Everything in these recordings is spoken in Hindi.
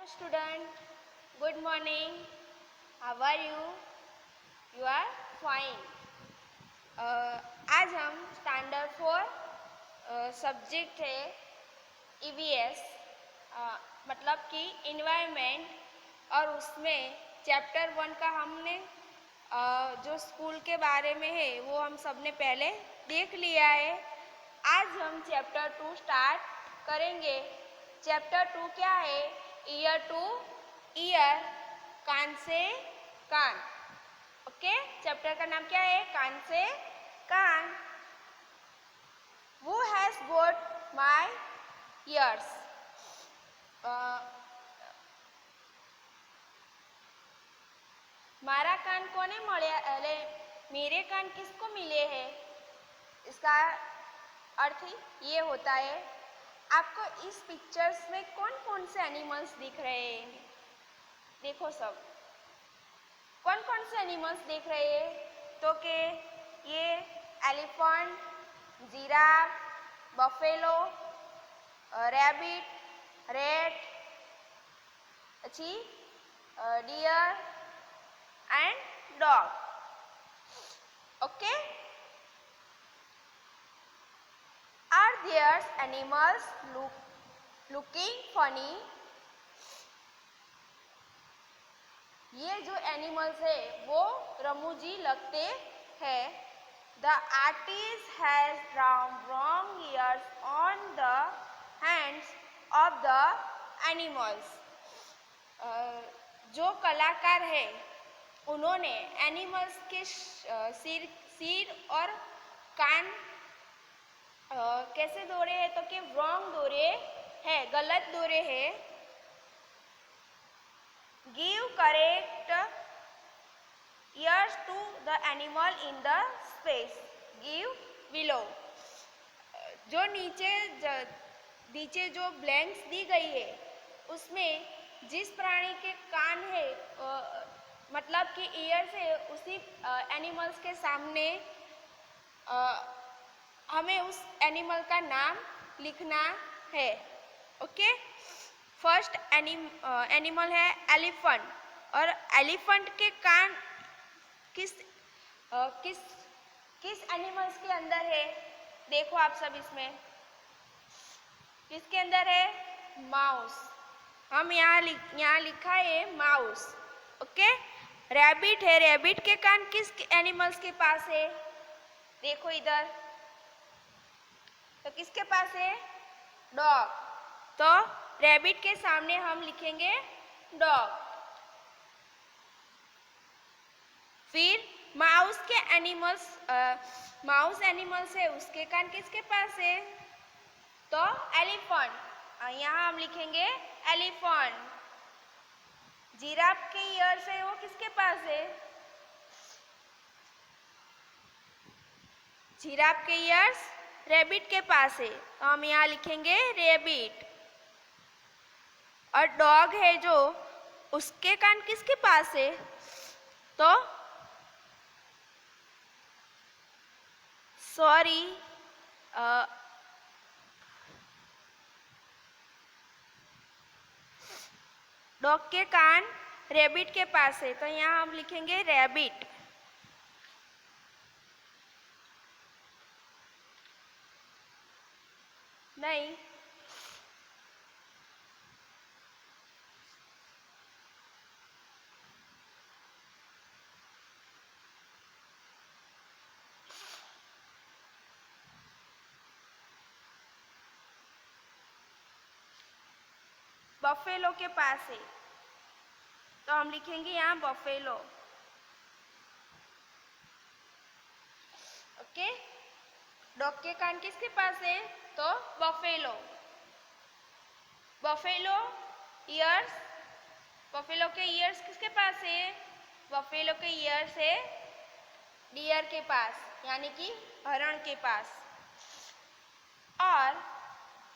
student. Good morning. How are you? You are fine. आज हम स्टैंडर्ड 4 सब्जेक्ट है ईवीएस मतलब कि इन्वायरमेंट और उसमें चैप्टर 1 का हमने जो स्कूल के बारे में है वो हम सब ने पहले देख लिया है। आज हम चैप्टर 2 स्टार्ट करेंगे। चैप्टर 2 क्या है? ईयर टू ईयर, कान से कान। ओके, चैप्टर का नाम क्या है? कान से कान। Who has got my ears? मारा कान कोने મળ્યા એટલે मेरे कान किसको मिले हैं? इसका अर्थ ये होता है, आपको इस पिक्चर्स में कौन कौन से एनिमल्स दिख रहे हैं? देखो सब, कौन कौन से एनिमल्स दिख रहे हैं? तो कि ये elephant, giraffe, buffalo, rabbit, rat, अच्छी deer and dog. Okay, are there animals looking funny? ये जो एनिमल्स है वो रमूजी लगते हैं। The artist has drawn wrong ears on the hands of the animals. जो कलाकार है उन्होंने एनिमल्स के सिर और कान कैसे दौरे हैं? तो कि रॉन्ग दौरे है, गलत दौरे है। Give correct ears to the animal in the space give below। जो नीचे जो ब्लैंक्स दी गई है उसमें जिस प्राणी के कान है मतलब कि ईयर्स है उसी एनिमल्स के सामने हमें उस एनिमल का नाम लिखना है। ओके, फर्स्ट एनिमल है एलिफेंट, और एलिफेंट के कान किस एनिमल्स के अंदर है? देखो आप सब, इसमें किसके अंदर है? माउस। हम यहाँ लिखा है माउस। ओके, रैबिट है, रैबिट के कान किस एनिमल्स के पास है? देखो इधर, तो किसके पास है? डॉग। तो रैबिट के सामने हम लिखेंगे डॉग। फिर माउस के माउस एनिमल्स है उसके कान किसके पास है? तो एलिफेंट। यहाँ हम लिखेंगे एलिफेंट। जिराफ के ईयर्स है वो किसके पास है? जिराफ के ईयर्स रैबिट के पास है, तो हम यहाँ लिखेंगे रैबिट। और डॉग है जो उसके कान किसके पास है? तो सॉरी, डॉग के कान रैबिट के पास है, तो यहाँ हम लिखेंगे रैबिट। नहीं, बफेलो के पास है, तो हम लिखेंगे यहाँ बफेलो। ओके, डॉग के कान किसके पास है? तो बफेलो। बफेलो ईयर्स, बफेलो के ईयर्स किसके पास है? बफेलो के ईयर्स है डियर के पास, यानी कि हरण के पास। और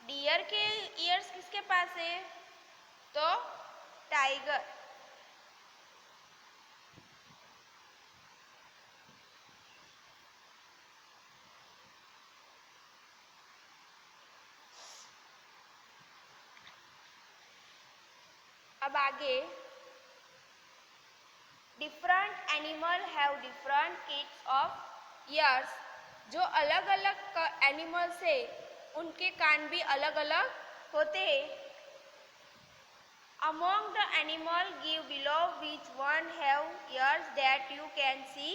डियर के ईयर्स किसके पास है? तो टाइगर। अब आगे, different animal have different kinds of ears. जो अलग अलग एनिमल्स है उनके कान भी अलग अलग होते हैं। Among the animal give below which one have ears that you can see?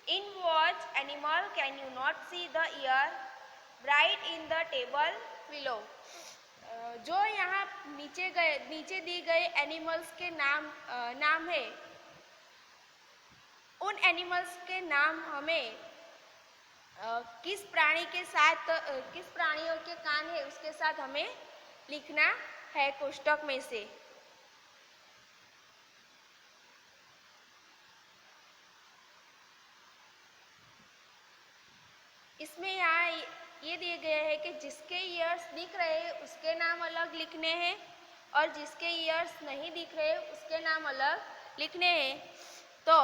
In which animal can you not see the ear? Write in the table below. जो यहाँ नीचे दी गए एनिमल्स के नाम है, उन एनिमल्स के नाम हमें किस प्राणियों के कान है उसके साथ हमें लिखना है कोष्टक में से। इसमें यहाँ ये दिए गए हैं कि जिसके ईयर्स दिख रहे हैं उसके नाम अलग लिखने हैं और जिसके ईयर्स नहीं दिख रहे उसके नाम अलग लिखने हैं। तो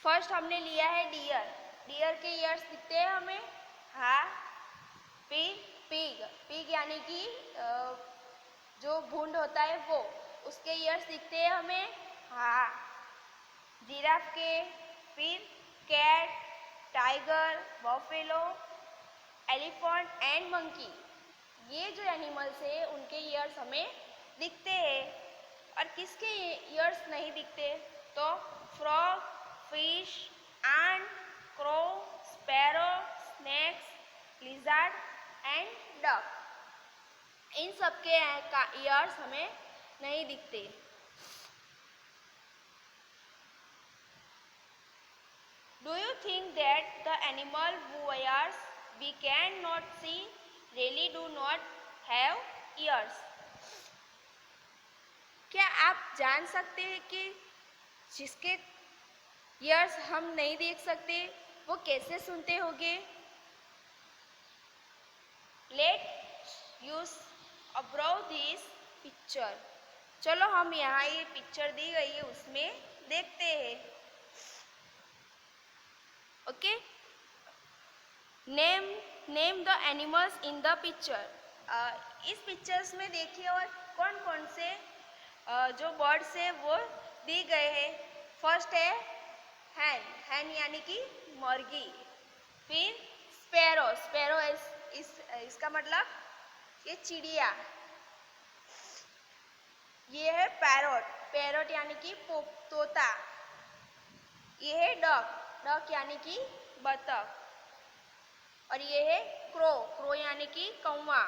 फर्स्ट हमने लिया है डियर। डियर के ईयर्स दिखते हैं हमें, हाँ। पिग यानी कि जो भूंड होता है वो, उसके ईयर्स दिखते हैं हमें, हाँ। जिराफ के, फिर cat, tiger, buffalo, elephant and monkey, ये जो एनिमल्स है उनके ईयर्स हमें दिखते हैं। और किसके ईयर्स नहीं दिखते? तो frog, fish, ant, crow, sparrow, snakes, lizard and duck, इन सबके ईयर्स हमें नहीं दिखते। Do you think that the animal whose ears we cannot see really do not have ears? क्या आप जान सकते हैं कि जिसके ईयर्स हम नहीं देख सकते वो कैसे सुनते होंगे? Let's use above this picture. चलो हम यहाँ ये पिक्चर दी गई है उसमें देखते हैं। Okay, name the animals in the picture. इस पिक्चर्स में देखिए और कौन कौन से जो बर्ड्स है वो दी गए हैं। फर्स्ट है हैन यानी कि मुर्गी। फिर स्पैरो इसका मतलब ये चिड़िया। ये है पैरोट यानी कि तोता। ये है डक यानी कि बतख। और ये है क्रो यानी कि कौवा।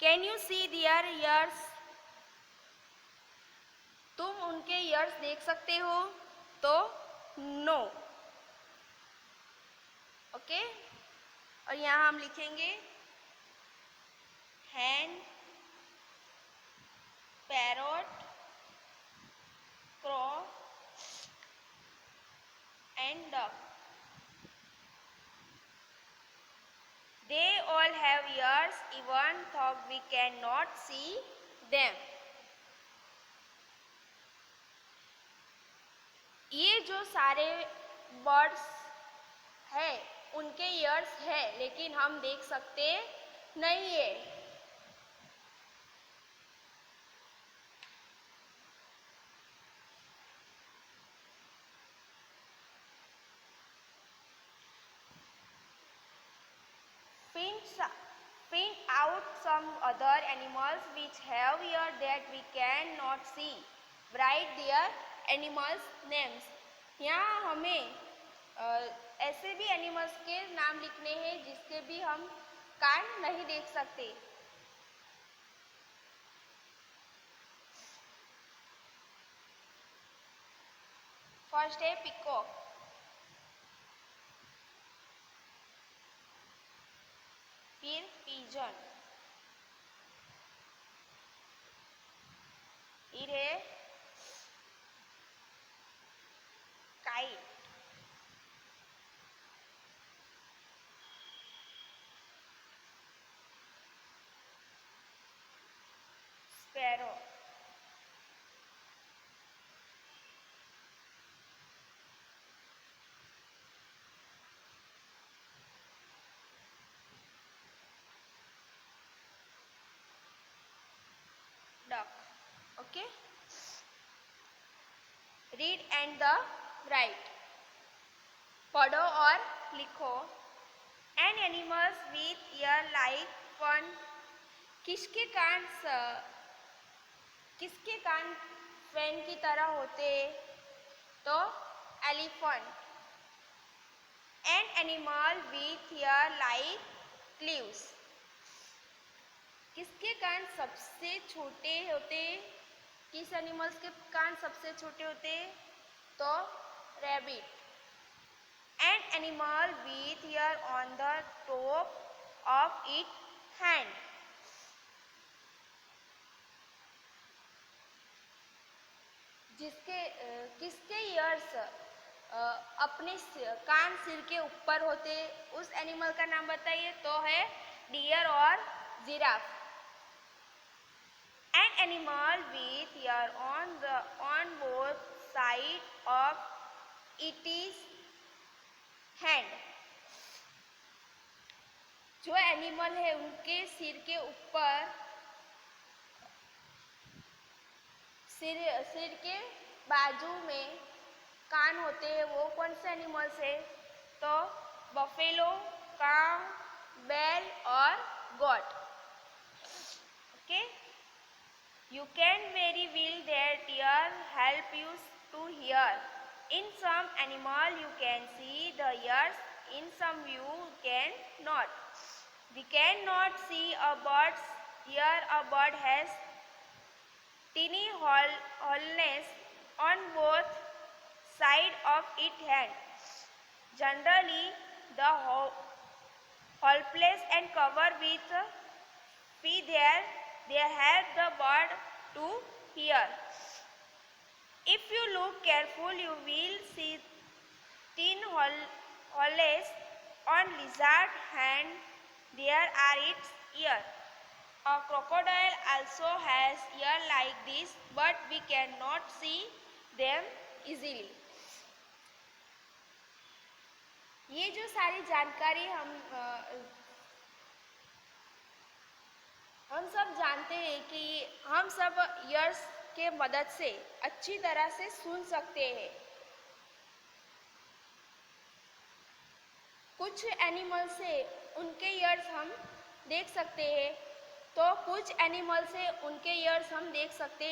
Can you see their ears? तुम उनके ईयर्स देख सकते हो? तो नो। ओके, और यहाँ हम लिखेंगे hen, parrot, crow and duck. They all have ears even though we cannot see them. ये जो सारे बर्ड्स है उनके ईयर्स है लेकिन हम देख सकते नहीं है। Print out some other animals which have ears that we cannot see. Write their animals names. यहाँ हमें ऐसे भी एनिमल्स के नाम लिखने हैं जिसके भी हम कान नहीं देख सकते। फर्स्ट है पिकॉक। फिर पिजन। फिर है kite. Sparrow. Duck. Okay, read and the write, पढ़ो और लिखो। An animals with ear like fan, किसके कान फैन की तरह होते, तो elephant. An animal with ear like cleaves, किसके कान सबसे छोटे होते, किस एनिमल्स के कान सबसे छोटे होते, तो rabbit. N animal with year on the top of it hand, किसके ईयर्स अपने कान सिर के ऊपर होते, उस एनिमल का नाम बताइए, तो है डियर और giraffe. N animal with year on both side of it is hand, जो एनिमल है उनके सिर के ऊपर सिर के बाजू में कान होते हैं, वो कौन से एनिमल्स है, तो बफेलो, काउ, बैल और goat. Okay, you can very well that ear help you to hear, in some animal you can see the ears, in some you can not. We can not see a bird's ear, a bird has tiny holes on both sides of its head. Generally, the holes and covered with feathers, they help the bird to hear. If you look careful, you will see thin holes on lizard hand. There are its ears. A crocodile also has ears like this, but we cannot see them easily. ये जो सारी जानकारी हम सब जानते हैं कि हम सब ईयर्स के मदद से अच्छी तरह से सुन सकते हैं। कुछ एनिमल से उनके ईयर्स हम देख सकते हैं, तो कुछ एनिमल से उनके ईयर्स हम देख सकते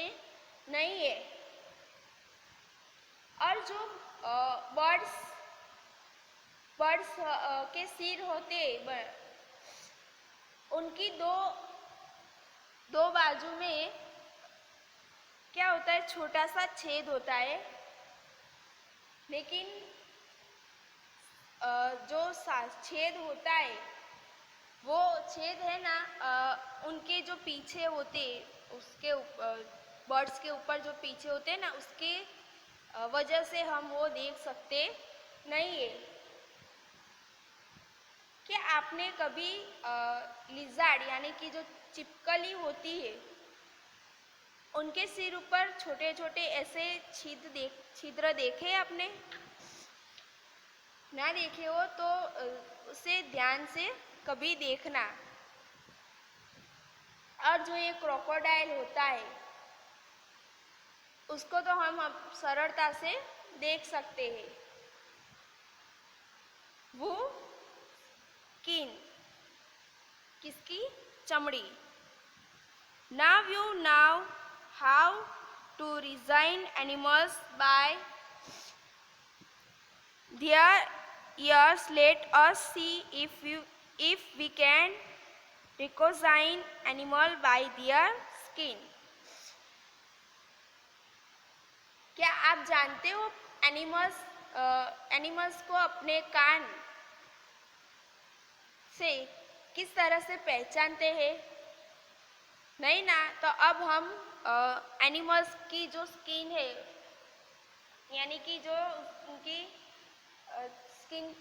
नहीं है। और जो बर्ड्स के सिर होते, उनकी दो बाजू में क्या होता है, छोटा सा छेद होता है, लेकिन जो छेद होता है, वो छेद है ना, उनके जो पीछे होते, उसके बर्ड्स के ऊपर जो पीछे होते हैं ना, उसके वजह से हम वो देख सकते नहीं है। क्या आपने कभी लिज़ार्ड यानी कि जो चिपकली होती है, उनके सिर ऊपर छोटे छोटे ऐसे छिद्र देखे आपने? ना देखे हो तो उसे ध्यान से कभी देखना। और जो ये क्रोकोडाइल होता है, उसको तो हम सरलता से देख सकते हैं। वो किसकी चमड़ी। Now you know how to design animals by their ears. Let us see if we can recognize animal by their skin. क्या आप जानते हो एनिमल्स को अपने कान से किस तरह से पहचानते हैं? नहीं ना, तो अब हम एनिमल्स की जो स्किन है, यानी कि जो उनकी स्किन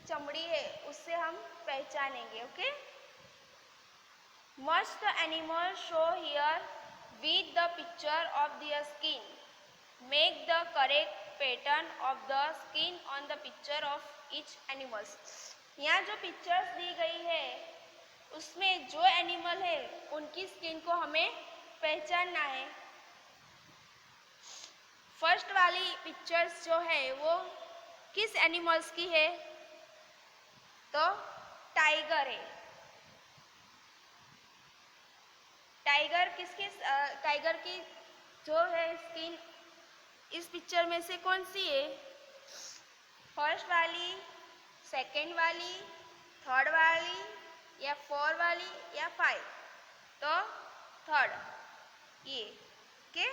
चमड़ी है, उससे हम पहचानेंगे। Okay, must the animal show here with the picture of their skin, make the correct pattern of the skin on the picture of each animals. यहाँ जो पिक्चर्स दी गई है, उसमें जो एनिमल है उनकी स्किन को हमें पहचानना है। फर्स्ट वाली पिक्चर्स जो है वो किस एनिमल्स की है? तो टाइगर है। टाइगर की जो है स्किन इस पिक्चर में से कौन सी है? फर्स्ट वाली, सेकेंड वाली, थर्ड वाली या फोर वाली या फाइव? तो थर्ड, ये के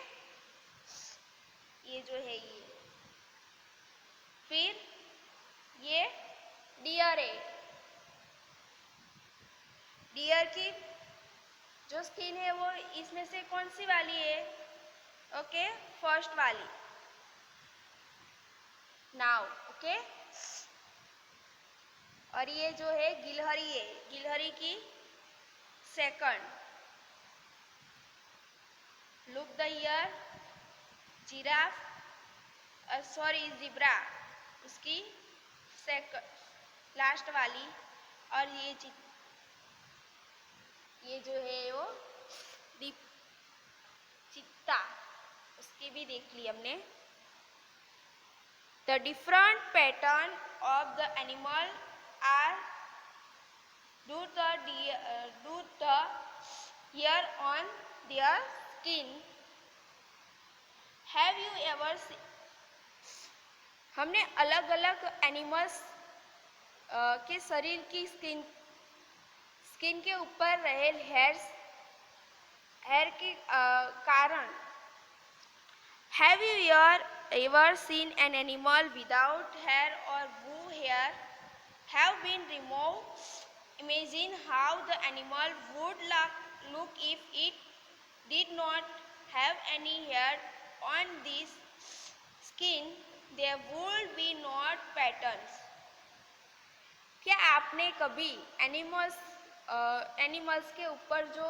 ये जो है ये। फिर ये डियर है। डियर की जो स्किन है वो इसमें से कौन सी वाली है? ओके, फर्स्ट वाली। Now okay. और ये जो है गिलहरी है, गिलहरी की second. Look the year, giraffe, sorry zebra, उसकी सेकंड लास्ट वाली। और ये जो है वो चित्ता, उसकी भी देख ली हमने। The different pattern of the animal are due the hair on their skin. Have you ever seen? हमने अलग अलग एनिमल्स के शरीर की स्किन के ऊपर रहे हेयर के कारण। Have you ever seen an animal without hair or who hair have been removed? Imagine how the animal would look if it did not have any hair on this skin. There would be not patterns. क्या आपने कभी एनिमल्स के ऊपर जो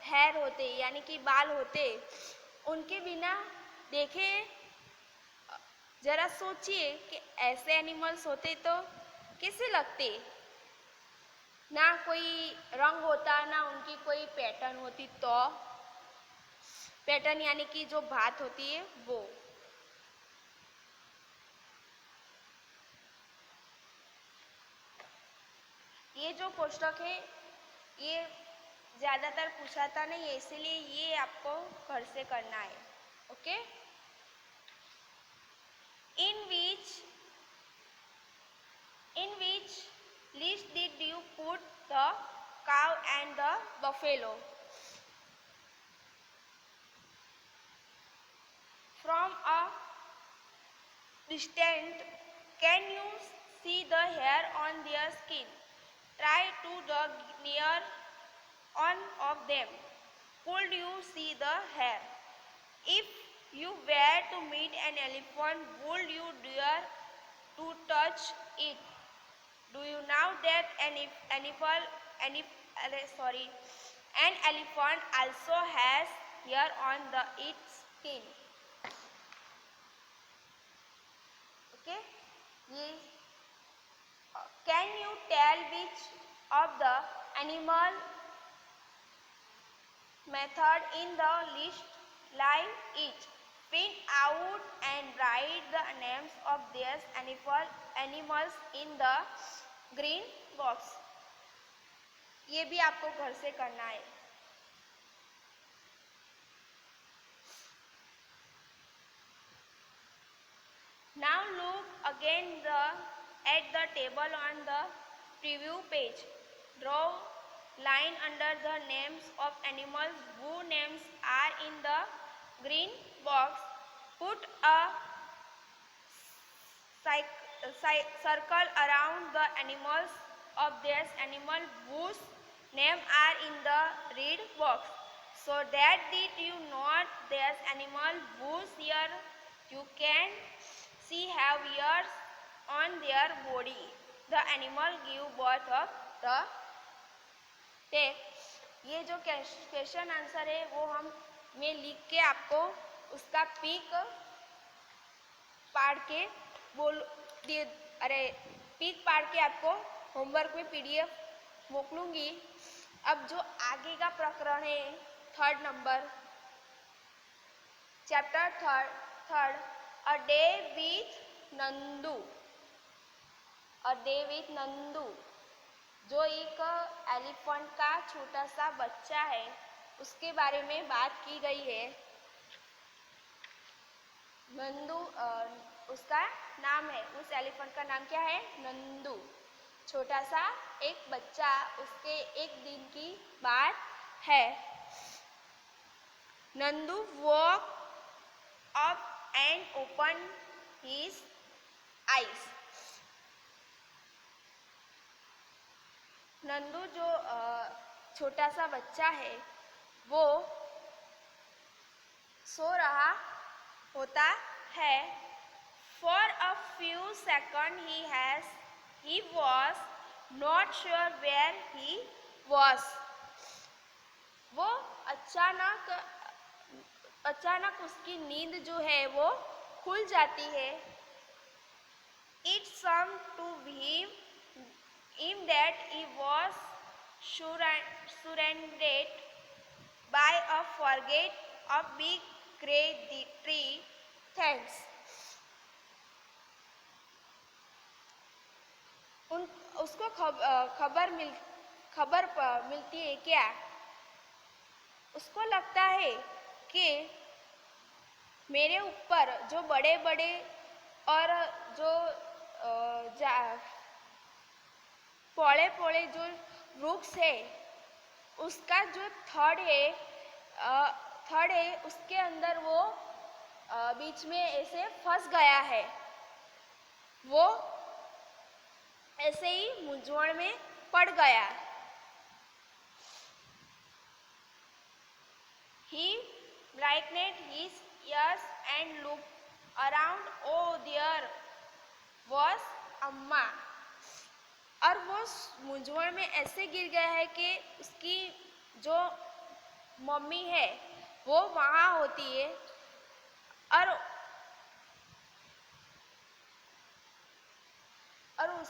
हेयर होते यानी कि बाल होते उनके बिना देखे? जरा सोचिए कि ऐसे एनिमल्स होते तो कैसे लगते? ना कोई रंग होता, ना उनकी कोई पैटर्न होती। तो पैटर्न यानी कि जो बात होती है वो। ये जो कोष्टक है ये ज़्यादातर पूछाता नहीं है, इसलिए ये आपको घर से करना है। Okay. In which list did you put the cow and the buffalo? From a distance, can you see the hair on their skin? Try to the near one of them. Could you see the hair? If you were to meet an elephant, would you dare to touch it? Do you know that an elephant also has hair on its skin? Okay. Can you tell which of the animal method in the list like each? Print out and write the names of these animals in the green box. ये भी आपको घर से करना है। Now look again at the table on the preview page. Draw line under the names of animals whose names are in the green box. Put a circle around the animals of this animal whose names are in the red box, so that did you not this animal whose ear you can see have ears on their body. The animal give birth of the text. ये जो क्वेश्चन आंसर है वो हम मैं लिख के आपको उसका पिक पाड़ के पिक पाड़ के आपको होमवर्क में PDF मोकलूंगी। अब जो आगे का प्रकरण है third number, chapter third a day with Nandu, a day with Nandu, जो एक एलिफेंट का छोटा सा बच्चा है उसके बारे में बात की गई है। नंदू उसका नाम है, उस एलिफेंट का नाम क्या है? नंदू। छोटा सा एक बच्चा, उसके एक दिन की बात है। Nandu walk up and open his eyes. Nandu जो छोटा सा बच्चा है वो सो रहा होता है। For a few second he was not sure where he was. वो अचानक उसकी नींद जो है वो खुल जाती है। It seemed to him that he was surrounded by a forget a big grey tree. Thanks. उसको खबर मिलती है क्या? उसको लगता है कि मेरे ऊपर जो बड़े बड़े और जो पौड़े पौड़े जो वृक्ष है उसका जो थड़ है उसके अंदर वो बीच में ऐसे फंस गया है। वो ऐसे ही मूंझवण में पड़ गया। He brightened his ears and looked around. Oh, there was अम्मा। और वो मूंझवण में ऐसे गिर गया है कि उसकी जो मम्मी है वो वहाँ होती है। और उस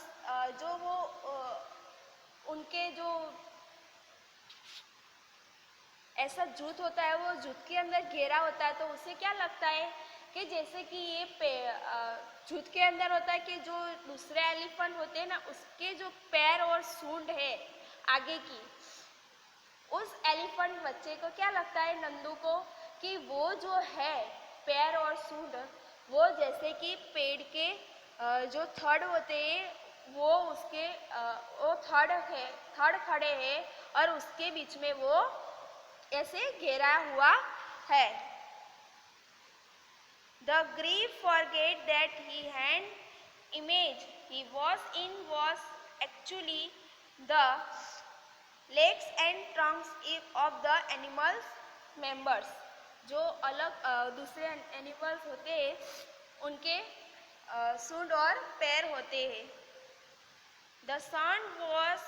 जो वो उनके जो ऐसा जूत होता है वो जूत के अंदर घेरा होता है, तो उसे क्या लगता है कि जैसे कि ये जूत के अंदर होता है कि जो दूसरे एलिफेंट होते हैं ना उसके जो पैर और सूंड है आगे की, उस एलिफेंट बच्चे को क्या लगता है नंदू को कि वो जो है पैर और सूंड वो जैसे कि पेड़ के जो थड़ होते हैं वो उसके वो थड़ खड़े हैं और उसके बीच में वो ऐसे घेरा हुआ है। The grief forget that he had image he was in was actually the legs and trunks of the animals members। जो अलग दूसरे एनिमल्स होते हैं उनके सूंड और पैर होते हैं। The sun was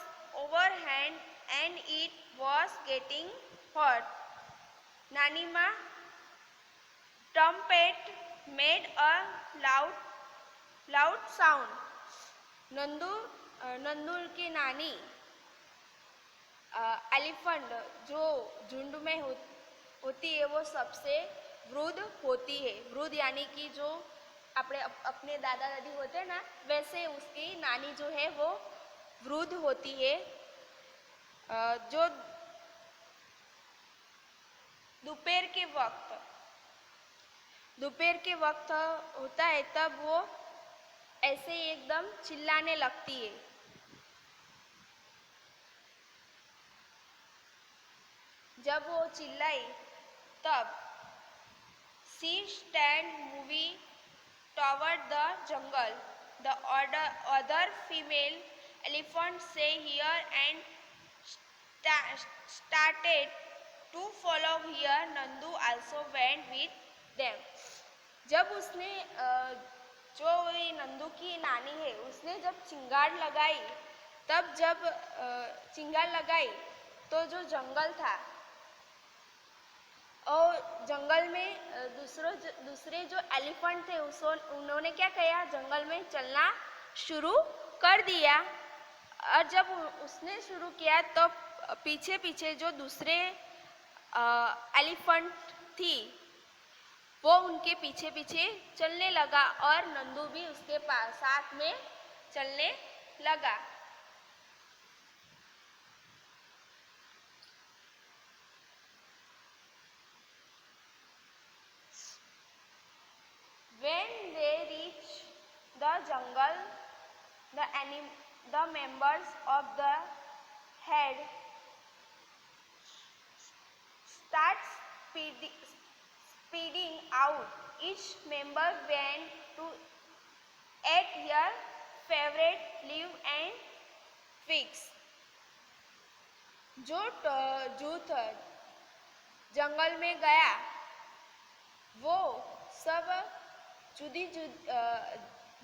overhead and it was getting hot. Nanima trumpet made a loud sound. Nandu की नानी एलिफेंट जो झुंड में होती है वो सबसे वृद्ध होती है। वृद्ध यानी कि जो अपने दादा दादी होते हैं ना वैसे उसकी नानी जो है वो वृद्ध होती है। जो दोपहर के वक्त होता है तब वो ऐसे ही एकदम चिल्लाने लगती है। जब वो चिल्लाई तब she stand moving toward the jungle. The other female elephants say here and started to follow here. Nandu also went with them. जब उसने जो नंदू की नानी है उसने जब चिंगार लगाई तब जब चिंगार लगाई तो जो जंगल था और जंगल में दूसरे जो एलिफेंट थे उन्होंने क्या किया जंगल में चलना शुरू कर दिया। और जब उसने शुरू किया तो पीछे पीछे जो दूसरे एलिफेंट थी वो उनके पीछे पीछे चलने लगा और नंदू भी उसके पास साथ में चलने लगा। When they reach the jungle, the members of the herd start speeding out. Each member went to eat their favorite leaf and twigs. जो जूथ जंगल में गया वो सब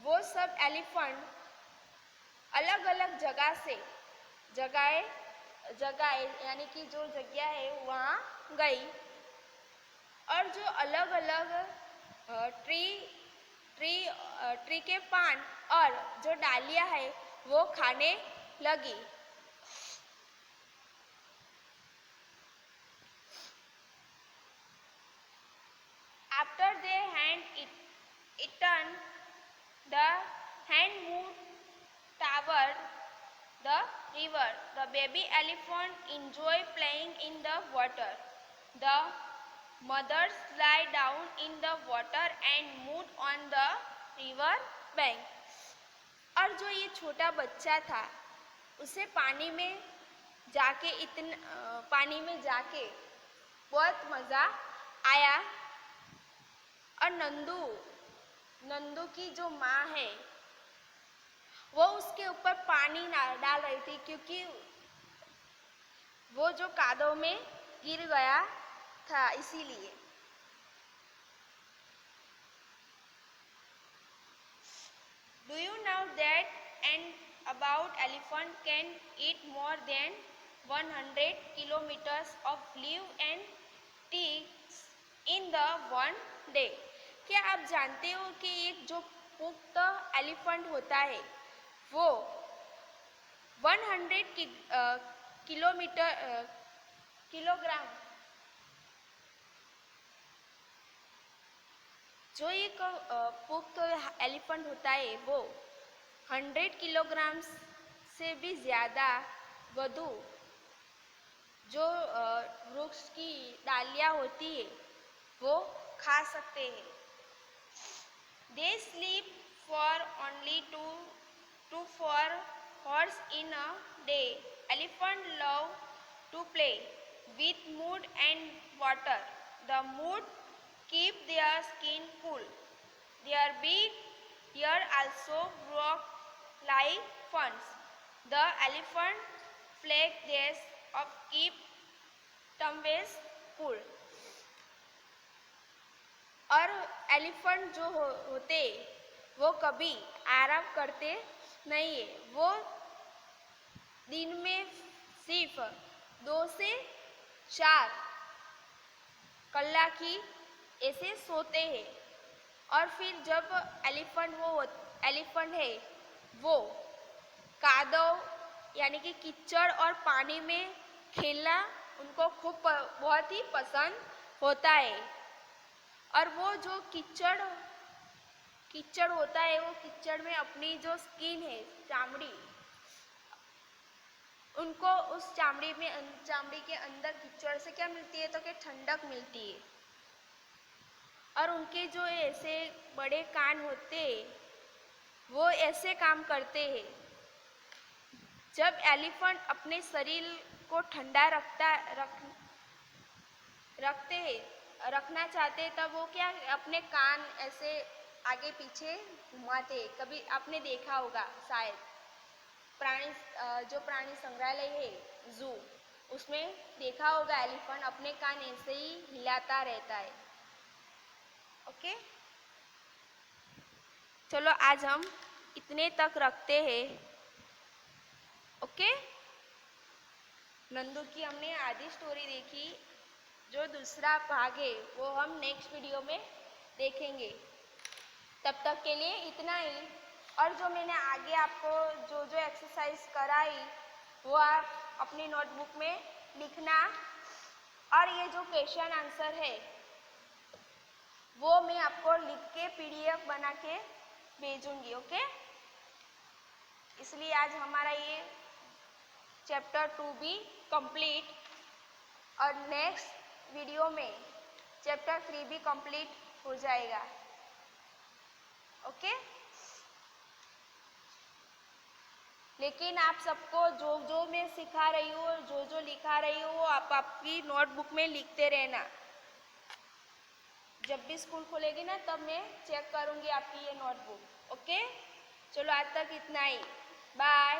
वो सब एलिफेंट अलग अलग जगह से जगह यानी कि जो जगह है वहाँ गई और जो अलग अलग ट्री के पान और जो डालियाँ है वो खाने लगी। After they had eaten, the hen moved toward the river. The baby elephant enjoyed playing in the water. The mothers lie down in the water and moved on the river bank. और जो ये छोटा बच्चा था उसे पानी में जाके बहुत मज़ा आया और नंदू की जो माँ है वो उसके ऊपर पानी डाल रही थी क्योंकि वो जो कादव में गिर गया था इसीलिए। Do you know that and about elephant can eat more than 100 kilometers of leaf and twigs in the one day? क्या आप जानते हो कि एक जो पुख्त एलिफेंट होता है वो 100 किलोग्राम जो एक पुख्त एलिफेंट होता है वो 100 किलोग्राम से भी ज़्यादा वधु जो वृक्ष की डालियाँ होती है वो खा सकते हैं। They sleep for only 2 to 4 hours in a day. Elephants love to play with mud and water. The mud keep their skin cool. Their big ears also work like fans. The elephant flag this up keep tumbles cool. और एलिफेंट जो होते वो कभी आराम करते नहीं है। वो दिन में सिर्फ 2 से 4 कलाक ही ऐसे सोते हैं और फिर जब एलिफेंट है वो कादव यानी कि कीचड़ और पानी में खेलना उनको बहुत ही पसंद होता है और वो जो कीचड़ होता है वो कीचड़ में अपनी जो स्किन है चामड़ी उनको उस चामड़ी के अंदर कीचड़ से क्या मिलती है तो कि ठंडक मिलती है और उनके जो ऐसे बड़े कान होते वो ऐसे काम करते हैं। जब एलिफेंट अपने शरीर को ठंडा रखना चाहते तब वो क्या अपने कान ऐसे आगे पीछे घुमाते। कभी आपने देखा होगा शायद जो प्राणी संग्रहालय है जू उसमें देखा होगा एलिफेंट अपने कान ऐसे ही हिलाता रहता है। ओके चलो आज हम इतने तक रखते हैं। ओके नंदू की हमने आधी स्टोरी देखी। जो दूसरा भाग है वो हम नेक्स्ट वीडियो में देखेंगे। तब तक के लिए इतना ही। और जो मैंने आगे आपको जो एक्सरसाइज कराई वो आप अपनी नोटबुक में लिखना और ये जो क्वेश्चन आंसर है वो मैं आपको लिख के PDF बना के भेजूंगी। ओके, इसलिए आज हमारा ये चैप्टर 2 भी कंप्लीट, और नेक्स्ट वीडियो में चैप्टर 3 भी कंप्लीट हो जाएगा। ओके, लेकिन आप सबको जो जो मैं सिखा रही हूँ, जो जो लिखा रही हूँ, वो आप आपकी नोटबुक में लिखते रहना। जब भी स्कूल खुलेगी ना, तब मैं चेक करूँगी आपकी ये नोटबुक। ओके, चलो आज तक इतना ही। बाय।